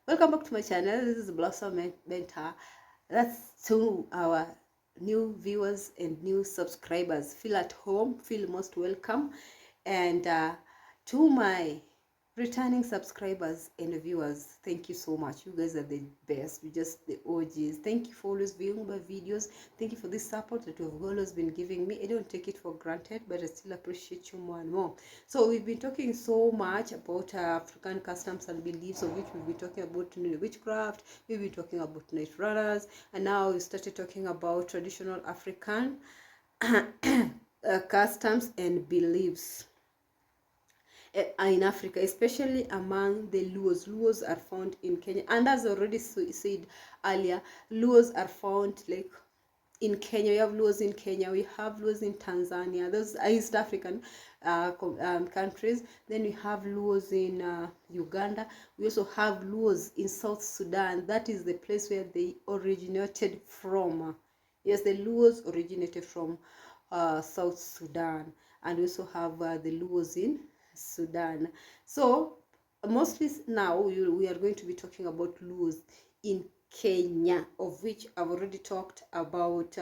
Welcome back to my channel. This is Blossom Mentor. That's to our new viewers and new subscribers. Feel at home, feel most welcome. And to my returning subscribers and viewers, thank you so much. You guys are the best. You just the OGs. Thank you for always viewing my videos. Thank you for this support that you've always been giving me. I don't take it for granted, but I still appreciate you more and more. So we've been talking so much about African customs and beliefs, of which we've been talking about witchcraft, we've been talking about night runners, and now we started talking about traditional African customs and beliefs in Africa, especially among the Luos. Luos are found in Kenya, and as already said earlier, Luos are found like in Kenya. We have Luos in Kenya, we have Luos in Tanzania, those are East African countries. Then we have Luos in Uganda. We also have Luos in South Sudan. That is the place where they originated from. Yes, the Luos originated from South Sudan. And we also have the Luos in Sudan. So mostly now we are going to be talking about Luos in Kenya, of which I've already talked about.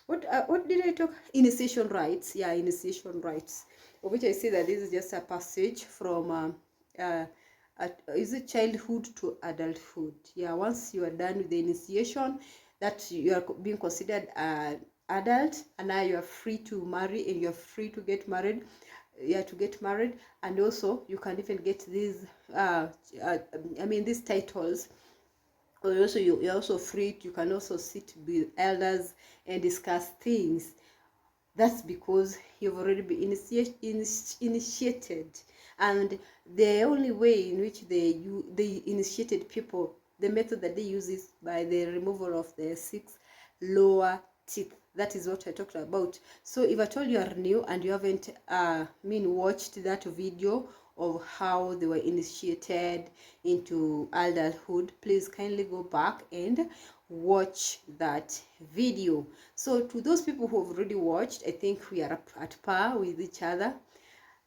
What did I talk? Initiation rites. Yeah, initiation rites, of which I say that this is just a passage from is it childhood to adulthood. Yeah, once you are done with the initiation, that you are being considered an adult, and now you are free to marry and you are free to get married. Yeah, to get married. And also you can even get these these titles. Or also you're also free. You can also sit with elders and discuss things. That's because you've already been initiated. And the only way in which they initiated people, the method that they use is by the removal of the 6 lower teeth. That is what I talked about. So if at all you are new and you haven't watched that video of how they were initiated into adulthood, please kindly go back and watch that video. So to those people who have already watched, I think we are at par with each other.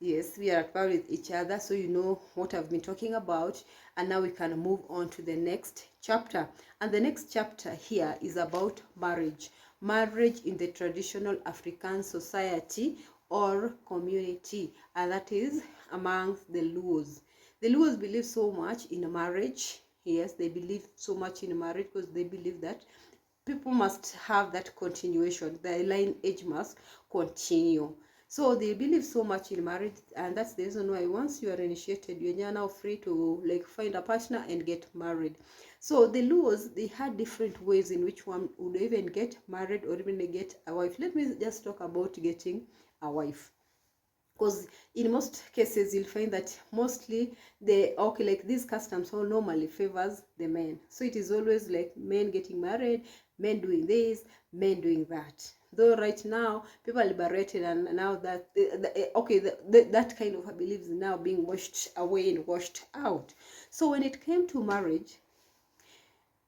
Yes, we are at par with each other, so you know what I've been talking about. And now we can move on to the next chapter. And the next chapter here is about marriage. Marriage in the traditional African society or community, and that is amongst the Luos. The Luos believe so much in marriage. Yes, they believe so much in marriage because they believe that people must have that continuation. The lineage must continue. So they believe so much in marriage, and that's the reason why once you are initiated, you're now free to like find a partner and get married. So the Luos, they had different ways in which one would even get married or even get a wife. Let me just talk about getting a wife, because in most cases you'll find that mostly these customs all normally favors the men. So it is always like men getting married, men doing this, men doing that. Though right now people are liberated, and now that that kind of beliefs is now being washed away and washed out. So when it came to marriage,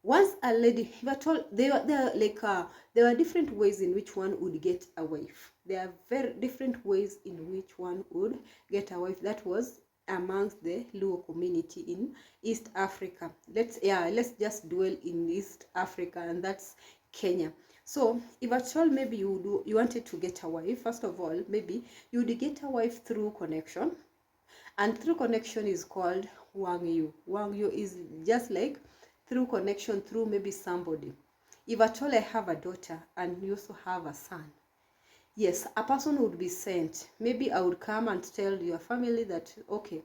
once a lady, if at all, there were different ways in which one would get a wife. There are very different ways in which one would get a wife. That was amongst the Luo community in East Africa. Let's just dwell in East Africa, and that's Kenya. So if at all maybe you wanted to get a wife, first of all, maybe you would get a wife through connection, and through connection is called Wangyu. Wangyu is just like through connection, through maybe somebody. If at all I have a daughter and you also have a son, yes, a person would be sent. Maybe I would come and tell your family that, okay,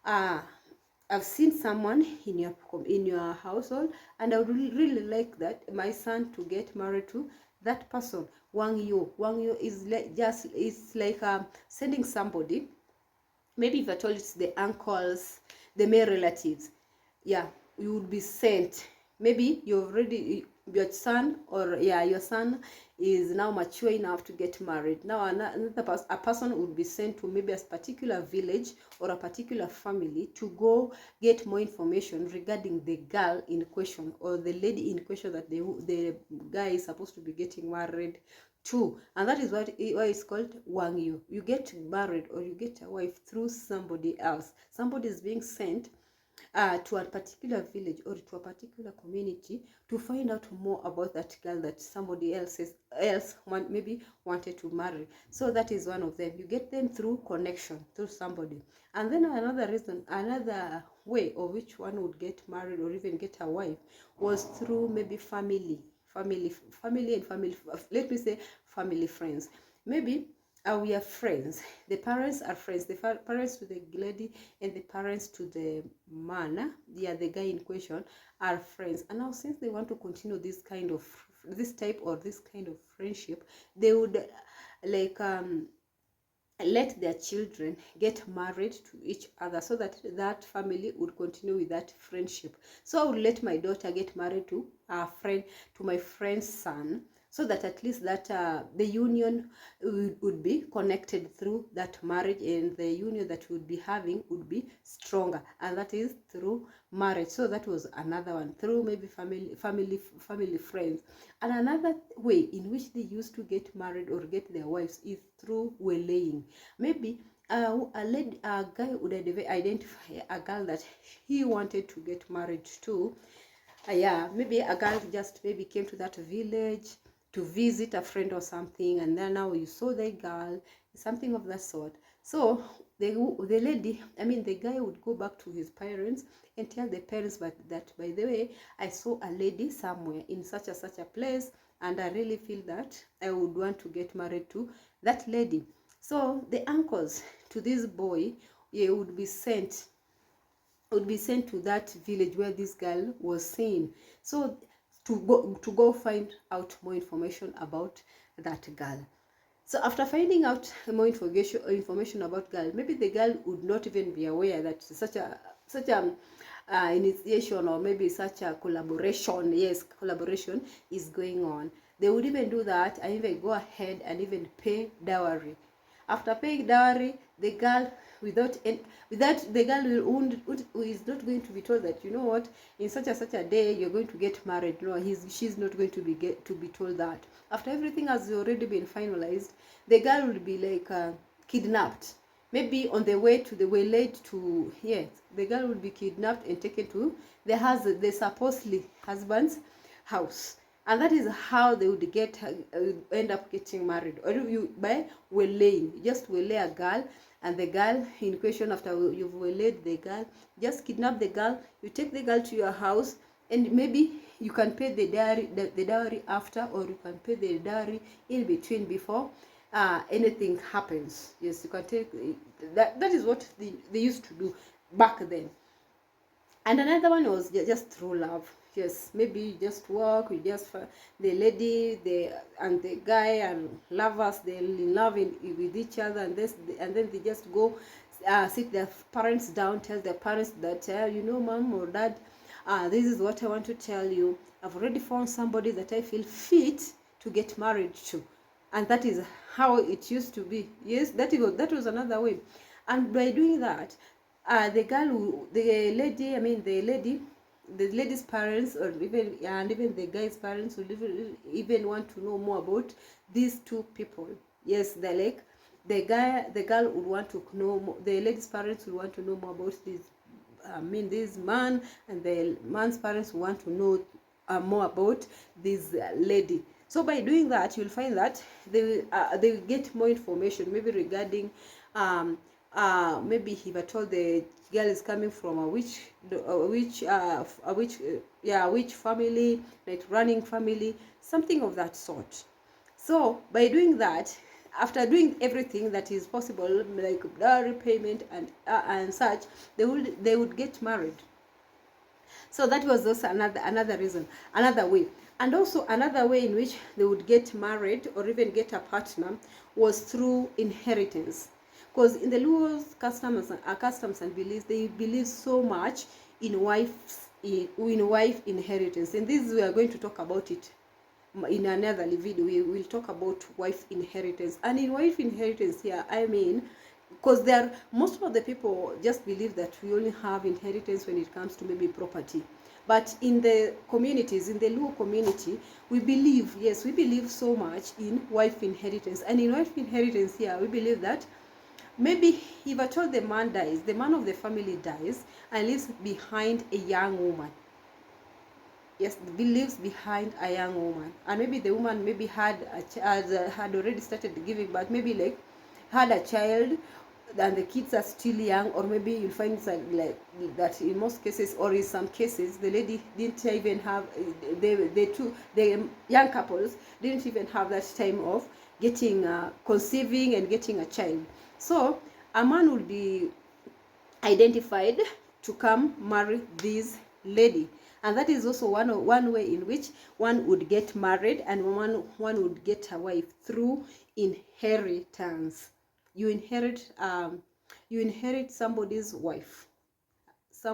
I've seen someone in your household, and I would really like that my son to get married to that person. Wangyu is like sending somebody. Maybe if I told it's the uncles, the male relatives, yeah, you would be sent. Maybe your son is now mature enough to get married. Now a person would be sent to maybe a particular village or a particular family to go get more information regarding the girl in question or the lady in question that the guy is supposed to be getting married to. And that is why it's called Wangyu. You get married or you get a wife through somebody else. Somebody is being sent to a particular village or to a particular community to find out more about that girl that somebody else maybe wanted to marry. So that is one of them. You get them through connection, through somebody. And then another reason, another way of which one would get married or even get a wife was through maybe family, and family, let me say family, friends. Maybe we are friends. The parents are friends. The parents to the lady and the parents to the man, yeah, the guy in question, are friends. And now, since they want to continue this type or this kind of friendship, they would like let their children get married to each other, so that that family would continue with that friendship. So I would let my daughter get married to a friend, to my friend's son, so that at least that the union would be connected through that marriage, and the union that we would be having would be stronger, and that is through marriage. So that was another one, through maybe family, friends. And another way in which they used to get married or get their wives is through waylaying. Maybe a guy would identify a girl that he wanted to get married to. Yeah, maybe a girl just maybe came to that village to visit a friend or something, and then now you saw the girl, something of that sort. So the lady, I mean the guy, would go back to his parents and tell the parents, but that by the way, I saw a lady somewhere in such a place, and I really feel that I would want to get married to that lady. So the uncles to this boy, yeah, would be sent to that village where this girl was seen, so to go find out more information about that girl. So after finding out more information about girl, maybe the girl would not even be aware that such a initiation, or maybe such a collaboration, yes, collaboration is going on. They would even do that and even go ahead and even pay dowry. After paying dowry, the girl, without the girl is not going to be told that, you know what, in such a day you're going to get married. No, she's not going to be told that. After everything has already been finalized, the girl will be like kidnapped. Maybe on the way to the waylaid to, yes, the girl will be kidnapped and taken to the supposedly husband's house. And that is how they would end up getting married. Or you by waylaying, you just waylay a girl, and the girl in question, after you've waylaid the girl, just kidnap the girl, you take the girl to your house, and maybe you can pay the dowry after, or you can pay the dowry in between before anything happens. Yes, you can take that. That is what they used to do back then. And another one was just through love. Yes, maybe you just walk, you just the lady, and the guy and lovers, they're in love with each other, and then they just go sit their parents down, tell their parents that you know, mom or dad, this is what I want to tell you. I've already found somebody that I feel fit to get married to. And that is how it used to be. Yes, that was another way. And by doing that, the lady's parents, or even the guy's parents, would even want to know more about these two people. Yes, the girl would want to know more, the lady's parents would want to know more about this man, and the man's parents want to know more about this lady. So by doing that, you'll find that they will get more information, maybe regarding maybe he was told the girl is coming from which family, like running family, something of that sort. So by doing that, after doing everything that is possible, like dowry payment and such, they would get married. So that was also another reason, another way. And also another way in which they would get married or even get a partner was through inheritance. Because in the Luos customs and beliefs, they believe so much in wife inheritance. And this, we are going to talk about it in another video. We will talk about wife inheritance. And in wife inheritance here, I mean, because most of the people just believe that we only have inheritance when it comes to maybe property. But in the communities, in the Luo community, we believe so much in wife inheritance. And in wife inheritance here, we believe that Maybe if at all the man dies, the man of the family dies and leaves behind a young woman. Yes, leaves behind a young woman, and maybe the woman maybe had already started giving birth, maybe like had a child, and the kids are still young, or maybe you'll find like that in most cases, or in some cases, the lady didn't even have the young couples didn't even have that time of getting conceiving and getting a child. So a man will be identified to come marry this lady, and that is also one way in which one would get married, and one would get a wife through inheritance. You inherit somebody's wife, a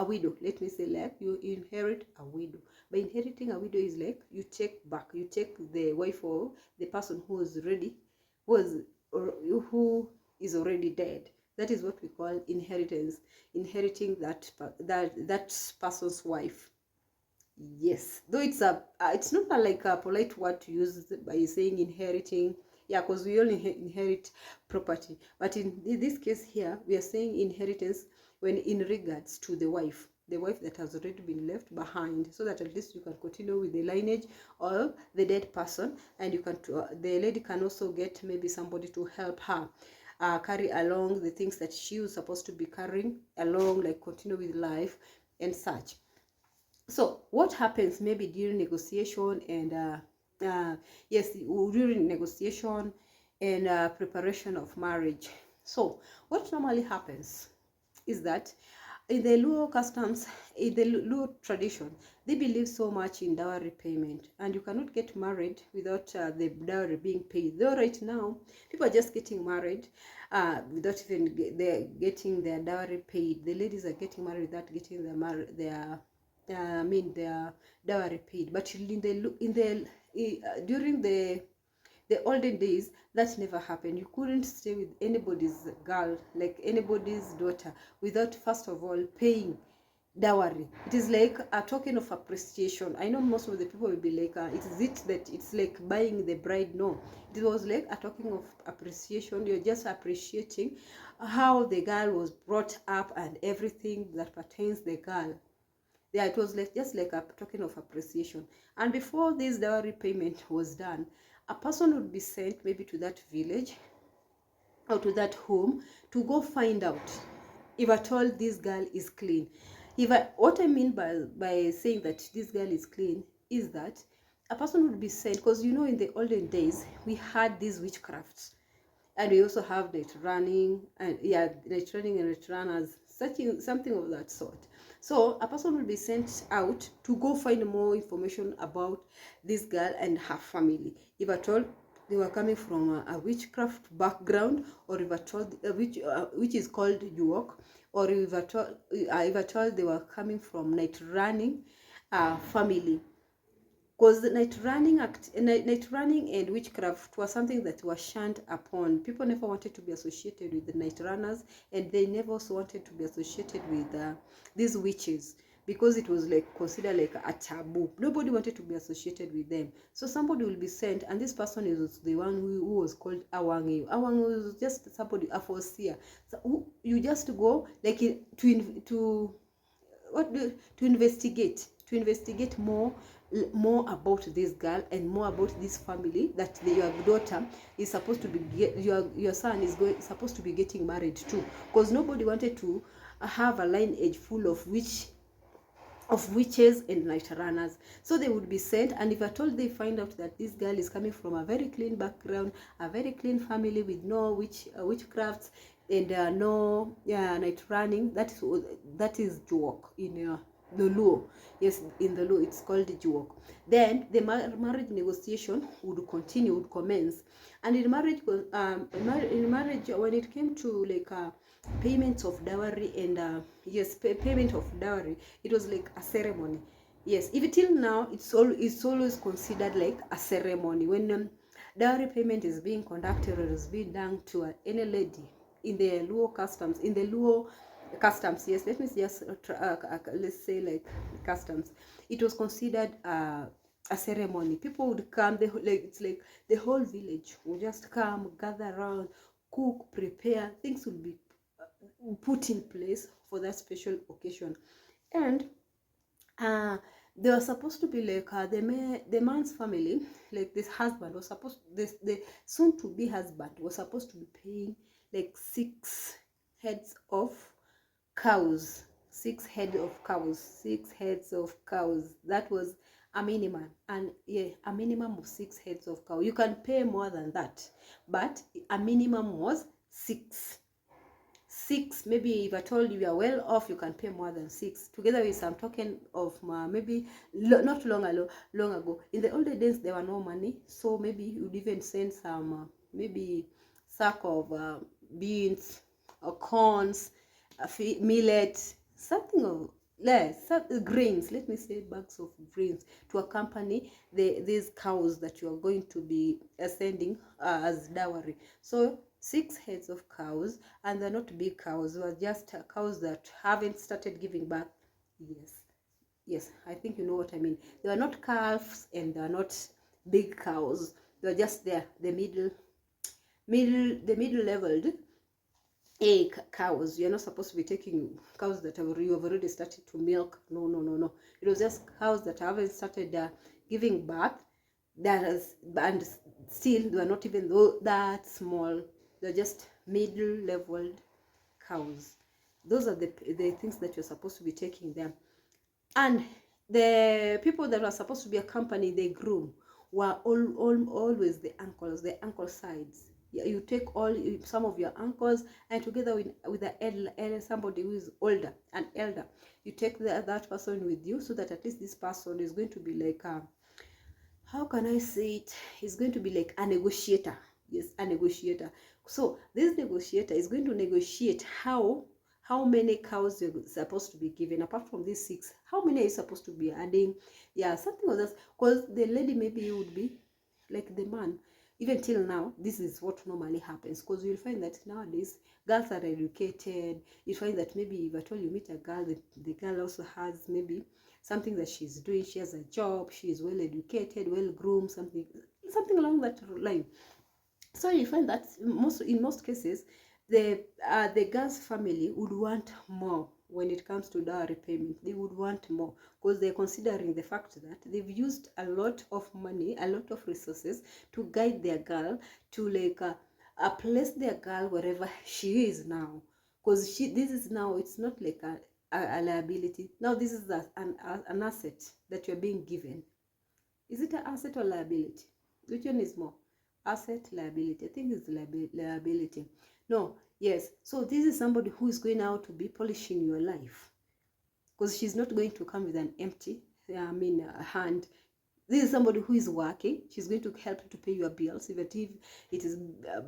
widow. Let me say, like, you inherit a widow. By inheriting a widow is like you take the wife of the person who is ready was or who is already dead. That is what we call inheritance, inheriting that person's wife. Yes, though it's not like a polite word to use by saying inheriting. Yeah, because we only inherit property, but in this case here we are saying inheritance when in regards to the wife that has already been left behind, so that at least you can continue with the lineage of the dead person, and the lady can also get maybe somebody to help her carry along the things that she was supposed to be carrying along, like continue with life and such. So what happens maybe during negotiation and yes, during negotiation and preparation of marriage? So what normally happens is that in the Luo customs, in the Luo tradition, they believe so much in dowry payment, and you cannot get married without the dowry being paid. Though right now, people are just getting married without even getting their dowry paid. The ladies are getting married without getting their dowry paid. But during the olden days, that never happened. You couldn't stay with anybody's girl, like anybody's daughter, without first of all paying dowry. It is like a token of appreciation. I know most of the people will be like, it's like buying the bride? No, it was like a token of appreciation. You're just appreciating how the girl was brought up and everything that pertains the girl. Yeah, it was like just like a token of appreciation. And before this dowry payment was done, a person would be sent maybe to that village or to that home to go find out if at all this girl is clean. What I mean by saying that this girl is clean is that a person would be sent, because in the olden days we had these witchcrafts, and we also have night running, and yeah, night running and night runners, something of that sort. So a person will be sent out to go find more information about this girl and her family, if at all they were coming from a witchcraft background, or if at all which is called yuok, or if at all they were coming from night running family. Because night running and witchcraft was something that was shunned upon. People never wanted to be associated with the night runners, and they never also wanted to be associated with these witches, because it was like considered like a taboo. Nobody wanted to be associated with them. So somebody will be sent, and this person is the one who was called Awangi. Awangi was just somebody, a foreseer. So you just go like to investigate more about this girl and more about this family that your daughter is supposed to be your son is supposed to be getting married to, because nobody wanted to have a lineage full of witches and night runners. So they would be sent, and if at all they find out that this girl is coming from a very clean background, a very clean family with no witchcrafts and no night running, that is juok in the Luo. Yes, in the Luo it's called juok. Then the marriage negotiation would commence, and in marriage when it came to like payment of dowry and payment of dowry, it was like a ceremony. Yes, even till now it's always considered like a ceremony when dowry payment is being conducted or is being done to any lady in the Luo customs. Yes, let me just let's say like customs. It was considered a ceremony. People would come, it's like the whole village would just come, gather around, cook, prepare, things will be put in place for that special occasion. And they were supposed to be like the man's family, like this husband was supposed, the soon to be husband was supposed to be paying like 6 heads of cows, 6 heads of cows, 6 heads of cows. That was a minimum. And yeah, a minimum of 6 heads of cow. You can pay more than that, but a minimum was 6. Maybe if I told you are well off, you can pay more than 6, together with some token of maybe not long ago. In the older days there were no money, so maybe you'd even send some maybe sack of beans or corns, millet, something of less grains, let me say bags of grains, to accompany these cows that you are going to be sending as dowry. So 6 heads of cows, and they're not big cows, they were just cows that haven't started giving birth. Yes, I think you know what I mean. They were not calves and they are not big cows, they were just there, the middle leveled cows. You're not supposed to be taking cows that you have already started to milk. No. It was just cows that haven't started giving birth, and still they are not even that small. They're just middle leveled cows. Those are the things that you're supposed to be taking them. And the people that were supposed to be accompanying the groom were always the uncle sides. You take some of your uncles, and together with the somebody who is older, an elder, you take that person with you, so that at least this person is going to be like how can I say it? He's going to be like a negotiator. Yes, a negotiator. So this negotiator is going to negotiate how many cows you're supposed to be given. Apart from these 6, how many are you supposed to be adding? Yeah, something like that. Because the lady maybe would be like the man. Even till now, this is what normally happens. Because you'll find that nowadays girls are educated. You find that maybe if at all you meet a girl, the girl also has maybe something that she's doing. She has a job, she is well educated, well groomed, something along that line. So you find that in most cases the girl's family would want more when it comes to dowry payment. They would want more because they're considering the fact that they've used a lot of money, a lot of resources to guide their girl to like place their girl wherever she is now. Because this is now, it's not like a liability. Now this is an asset that you're being given. Is it an asset or liability? Which one is more? Asset, liability? I think it's liability. No, yes. So this is somebody who is going out to be polishing your life, because she's not going to come with an empty hand. This is somebody who is working. She's going to help to pay your bills. Even if it is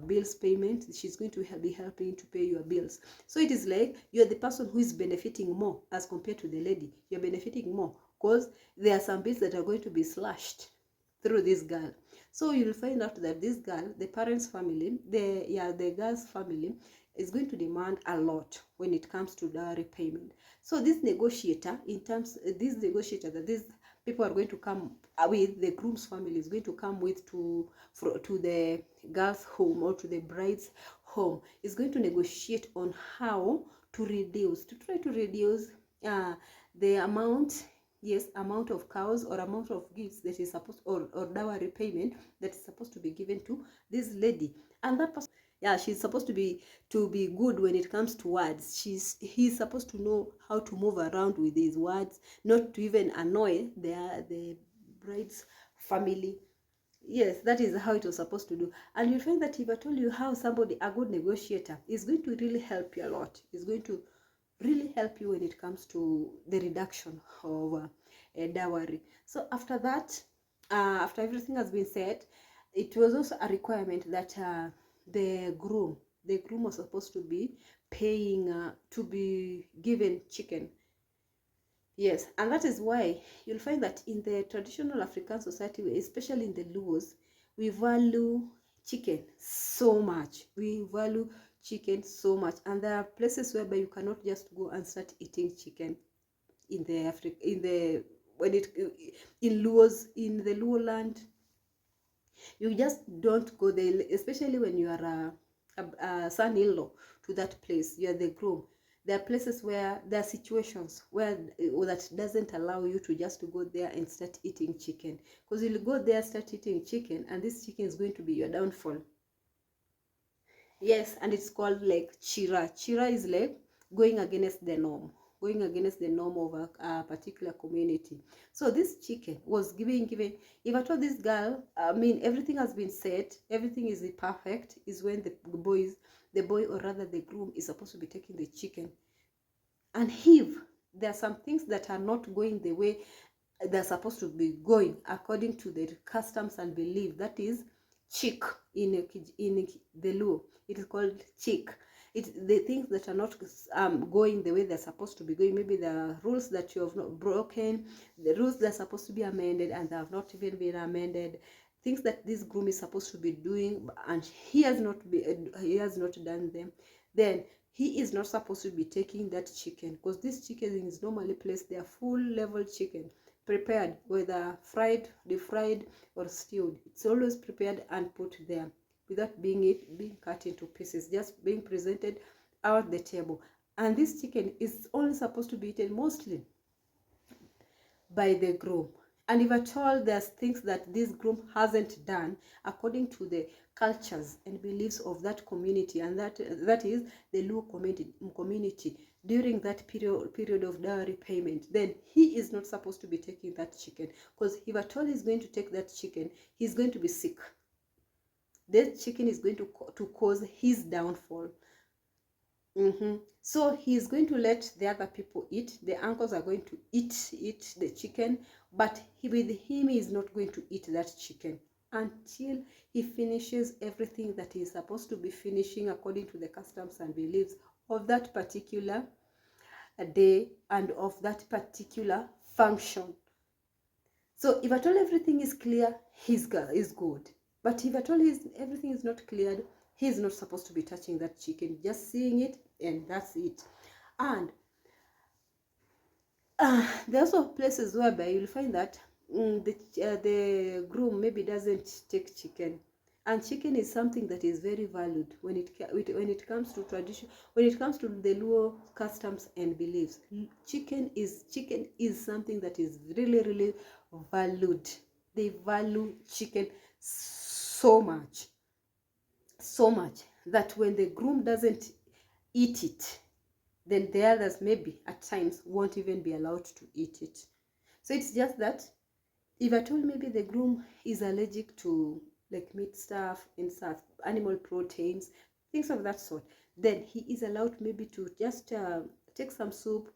bills payment, she's going to be helping to pay your bills. So it is like you're the person who is benefiting more as compared to the lady. You're benefiting more because there are some bills that are going to be slashed through this girl. So you'll find out that this girl, the parents' family, the girl's family is going to demand a lot when it comes to dowry payment. So this negotiator, that these people are going to come with, the groom's family is going to come with to the girl's home or to the bride's home, is going to negotiate on how to try to reduce the amount of cows or amount of gifts that is supposed, or dowry payment that is supposed to be given to this lady. And that person, she's supposed to be good when it comes to words. He's supposed to know how to move around with his words, not to even annoy the bride's family. Yes, that is how it was supposed to do. And you find that if I told you how a good negotiator is going to really help you a lot, is going to really help you when it comes to the reduction of a dowry. So after that, after everything has been said, it was also a requirement that the groom was supposed to be paying to be given chicken. Yes, and that is why you'll find that in the traditional African society, especially in the Luos, we value chicken so much. And there are places whereby you cannot just go and start eating chicken in the Luos, in the Luo land. You just don't go there, especially when you are son-in-law to that place, you are the groom, there are places where there are situations where that doesn't allow you to just to go there and start eating chicken, because you'll go there, start eating chicken, and this chicken is going to be your downfall. Yes, and it's called like chira. Chira is like going against the norm, going against the norm of a particular community. So this chicken was given. If I told this girl, I mean, everything has been set, everything is perfect, is when the boy, or rather the groom, is supposed to be taking the chicken. And if there are some things that are not going the way they're supposed to be going according to the customs and belief, that is chick in the Luo, it is called chick. It's the things that are not going the way they're supposed to be going. Maybe there are rules that you have not broken, the rules that are supposed to be amended and they have not even been amended, things that this groom is supposed to be doing and he has not done them, then he is not supposed to be taking that chicken, because this chicken is normally placed there, full level chicken, prepared, whether fried, deep fried, or stewed. It's always prepared and put there without being cut into pieces, just being presented out the table. And this chicken is only supposed to be eaten mostly by the groom. And if at all there's things that this groom hasn't done according to the cultures and beliefs of that community, and that is the Luo community during that period of dowry payment, then he is not supposed to be taking that chicken, because if at all he's going to take that chicken, he's going to be sick. That chicken is going to cause his downfall. So he's going to let the other people eat. The uncles are going to eat the chicken, but with him, he is not going to eat that chicken until he finishes everything that he's supposed to be finishing according to the customs and beliefs of that particular day and of that particular function. So if at all everything is clear, he's good. But if at all everything is not cleared, he's not supposed to be touching that chicken, just seeing it, and that's it. And there are also places whereby you'll find that the groom maybe doesn't take chicken, and chicken is something that is very valued when it comes to tradition, when it comes to the Luo customs and beliefs. Chicken is something that is really valued. They value chicken so much that when the groom doesn't eat it, then the others maybe at times won't even be allowed to eat it. So it's just that if at all maybe the groom is allergic to like meat stuff, insert animal proteins, things of that sort, then he is allowed maybe to just take some soup,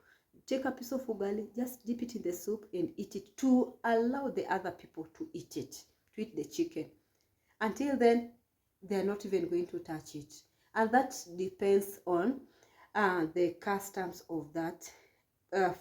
take a piece of ugali, just dip it in the soup and eat it, to allow the other people to eat it, to eat the chicken. Until then, they're not even going to touch it. And that depends on the customs of that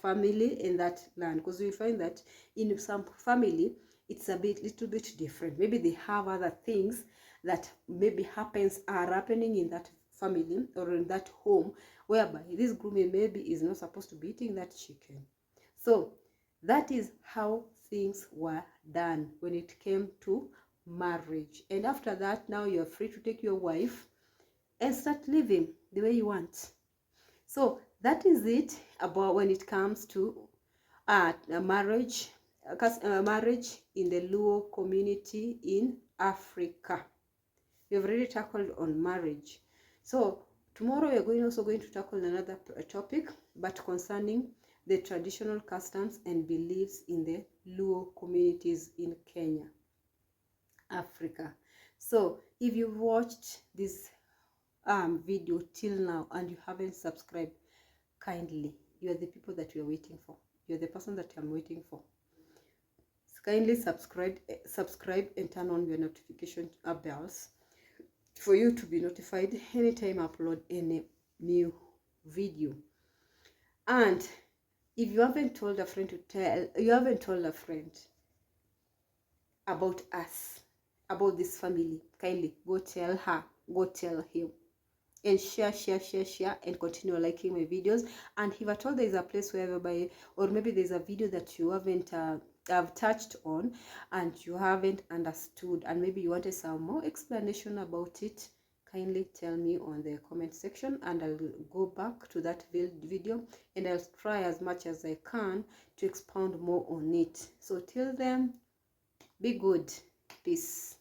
family in that land, because we find that in some family it's a little bit different. Maybe they have other things that maybe are happening in that family or in that home, whereby this groom maybe is not supposed to be eating that chicken. So that is how things were done when it came to marriage. And after that, now you're free to take your wife and start living the way you want. So that is it about when it comes to marriage in the Luo community in Africa. We've already tackled on marriage. So tomorrow we're also going to tackle another topic, but concerning the traditional customs and beliefs in the Luo communities in Kenya, Africa. So if you've watched this video till now and you haven't subscribed, kindly, you are the people that we are waiting for. You're the person that I'm waiting for. So kindly subscribe and turn on your notification bells for you to be notified anytime I upload any new video. And if you haven't told a friend about us, about this family, kindly go tell her, go tell him, and share and continue liking my videos. And if at all there is a place whereby, or maybe there's a video that you haven't have touched on and you haven't understood, and maybe you wanted some more explanation about it, kindly tell me on the comment section, and I'll go back to that video and I'll try as much as I can to expound more on it. So till then, be good. Peace.